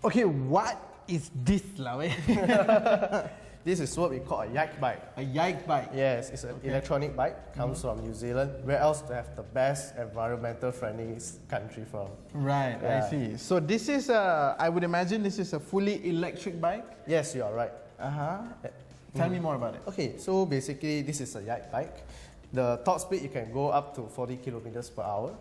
Okay, what is this lah? This is what we call a YikeBike. A YikeBike. Yes, it's an electronic bike, comes from New Zealand. Where else to have the best environmental friendly country from? Right, I see. So this is a, I would imagine this is a fully electric bike? Yes, you are right. Tell me more about it. Okay, so basically this is a YikeBike. The top speed you can go up to 40 kilometers per hour.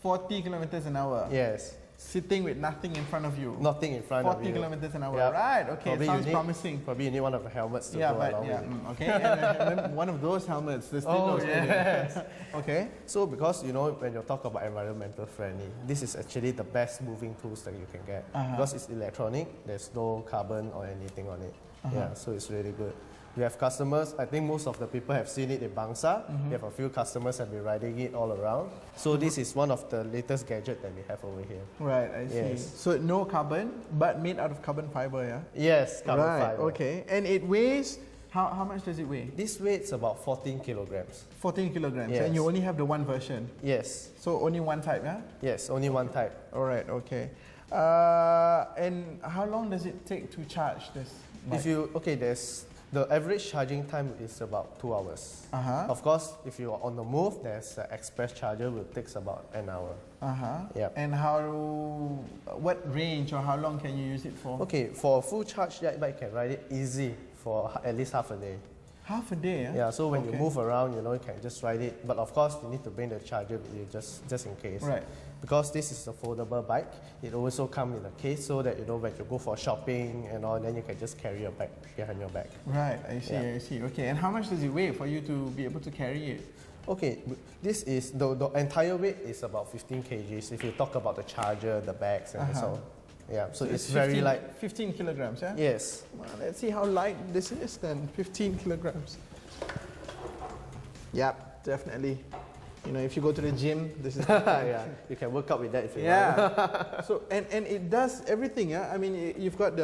40 kilometers an hour? Yes. Sitting with nothing in front of you? Nothing in front of you. 40 kilometers an hour, Yep. right, okay, Probably sounds promising. Probably you need one of the helmets to go along with it. Okay, and then one of those helmets, the still yes. Okay. So because you know when you talk about environmental friendly, this is actually the best moving tools that you can get. Because it's electronic, there's no carbon or anything on it. Yeah, so it's really good. You have customers, I think most of the people have seen it in Bangsa. You have a few customers have been riding it all around. So this is one of the latest gadgets that we have over here. Right, I see. Yes. So no carbon, but made out of carbon fiber, yeah? Yes, carbon right, fiber. Okay. And it weighs, how much does it weigh? This weighs about 14 kilograms. 14 kilograms, Yes. and you only have the one version? Yes. So only one type, yeah? Yes, only one type. Alright, okay. And how long does it take to charge this bike? If you, okay, there's, the average charging time is about 2 hours. Of course, if you are on the move, there's an express charger which takes about an hour. Yep. And what range or how long can you use it for? Okay, for a full charge, that bike can ride it easy for at least half a day. Half a day, yeah? Yeah, so when you move around, you know, you can just ride it. But of course, you need to bring the charger with you just in case. Right. Because this is a foldable bike, it also comes in a case so that, you know, when you go for shopping and all, then you can just carry your bag behind your back. Right, I see, I see. Okay, and how much does it weigh for you to be able to carry it? Okay, this is, the entire weight is about 15 kgs if you talk about the charger, the bags and so. Yeah, so it's 15, very light. 15 kilograms, yeah? Yes. Well, let's see how light this is then. 15 kilograms. Yep, definitely. You know, if you go to the gym, this is yeah, you can work out with that if you want. So and it does everything, yeah. I mean, you've got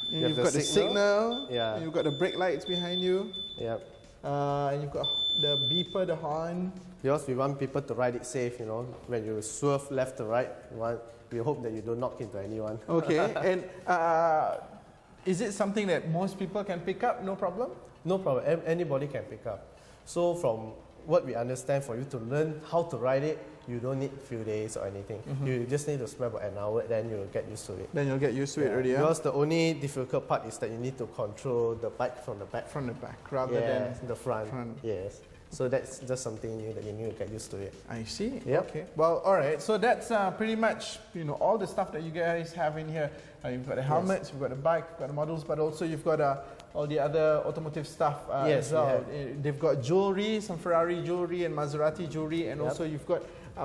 you've got the signal. Yeah. You've got the brake lights behind you. Yep. And you've got the beeper, the horn. Because we want people to ride it safe, you know. When you swerve left to right, we hope that you don't knock into anyone. Okay, and is it something that most people can pick up, no problem? No problem, anybody can pick up. So from what we understand, for you to learn how to ride it, you don't need a few days or anything. You just need to spend about an hour, then you'll get used to it. Then you'll get used to it already, yeah? Because the only difficult part is that you need to control the bike from the back. From the back, rather than the front. Yes. So that's just something new that you need to get used to it. I see. Yep. Okay. Well, all right. So that's pretty much, you know, all the stuff that you guys have in here. You've got the helmets, you've got the bike, you've got the models, but also you've got all the other automotive stuff as well. They've got jewelry, some Ferrari jewelry and Maserati jewelry, and also you've got,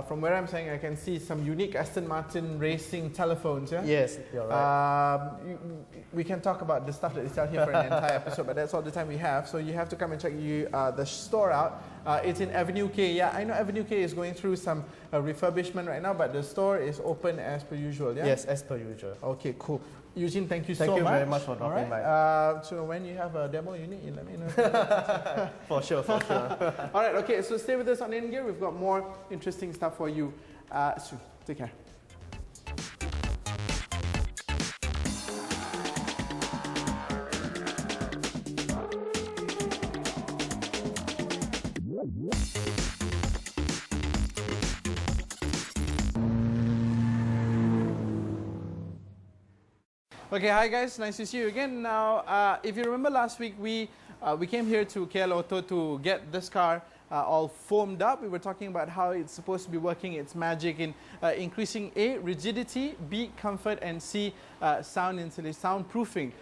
from where I'm saying, I can see some unique Aston Martin racing telephones, yeah? Yes, you're right. We can talk about the stuff that they sell here for an entire episode, but that's all the time we have. So you have to come and check the store out. It's in Avenue K. Yeah, I know Avenue K is going through some refurbishment right now, but the store is open as per usual, yeah? Yes, as per usual. Okay, cool. Eugene, thank you so much. Thank you very much for dropping by. So when you have a demo unit, you let me know. For sure, for sure. All right, okay, so stay with us on In Gear. We've got more interesting stuff for you soon. Take care. Okay, hi guys, nice to see you again. Now, if you remember last week, we came here to KL Auto to get this car all foamed up. We were talking about how it's supposed to be working its magic in increasing A, rigidity, B, comfort, and C, soundproofing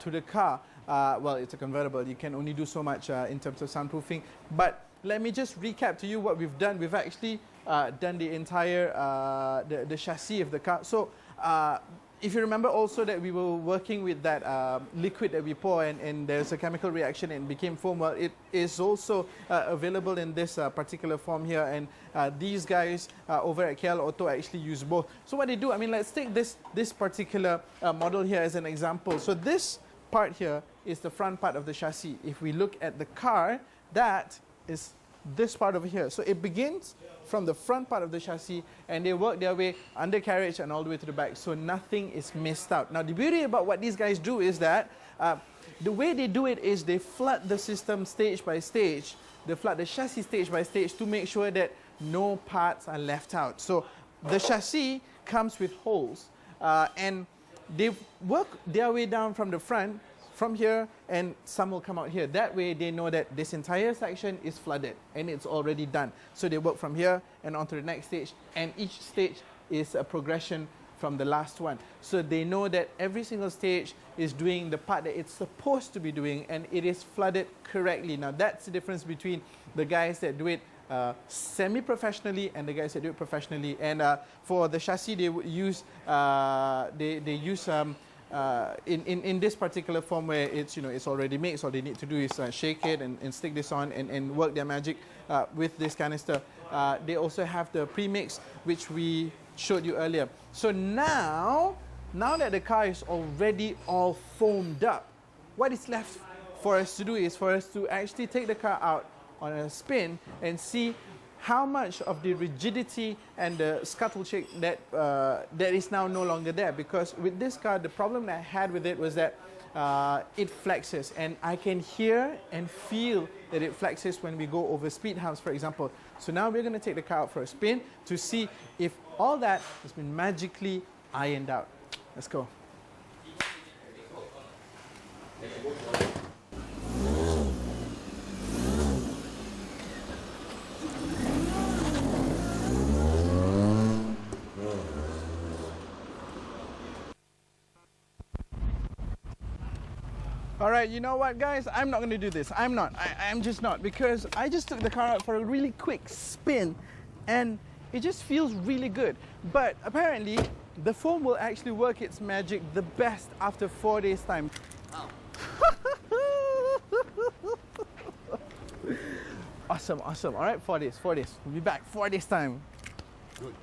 to the car. Well, it's a convertible. You can only do so much in terms of soundproofing. But let me just recap to you what we've done. We've actually done the entire the chassis of the car. So if you remember also that we were working with that liquid that we pour and there's a chemical reaction and it became foam, well, it is also available in this particular form here, and these guys over at KL Auto actually use both. So what they do, I mean, let's take this particular model here as an example. So this part here is the front part of the chassis. If we look at the car, that is this part over here. So it begins from the front part of the chassis and they work their way undercarriage and all the way to the back. So nothing is missed out. Now the beauty about what these guys do is that the way they do it is they flood the system stage by stage. They flood the chassis stage by stage to make sure that no parts are left out. So the chassis comes with holes and they work their way down from the front, from here, and some will come out here. That way they know that this entire section is flooded and it's already done. So they work from here and on to the next stage, and each stage is a progression from the last one. So they know that every single stage is doing the part that it's supposed to be doing and it is flooded correctly. Now that's the difference between the guys that do it semi-professionally and the guys that do it professionally. And for the chassis, they would use in this particular form where it's it's already made. So all they need to do is shake it and stick this on and work their magic with this canister. They also have the premix, which we showed you earlier. So now that the car is already all foamed up, what is left for us to do is for us to actually take the car out on a spin and see how much of the rigidity and the scuttle shake that is now no longer there. Because with this car, the problem that I had with it was that it flexes, and I can hear and feel that it flexes when we go over speed humps, for example. So now we're going to take the car out for a spin to see if all that has been magically ironed out. Let's go. All right, you know what, guys? I'm not going to do this. I'm just not, because I just took the car out for a really quick spin and it just feels really good. But apparently, the foam will actually work its magic the best after 4 days' time. Wow. Awesome, awesome. All right, 4 days. We'll be back 4 days' time. Good.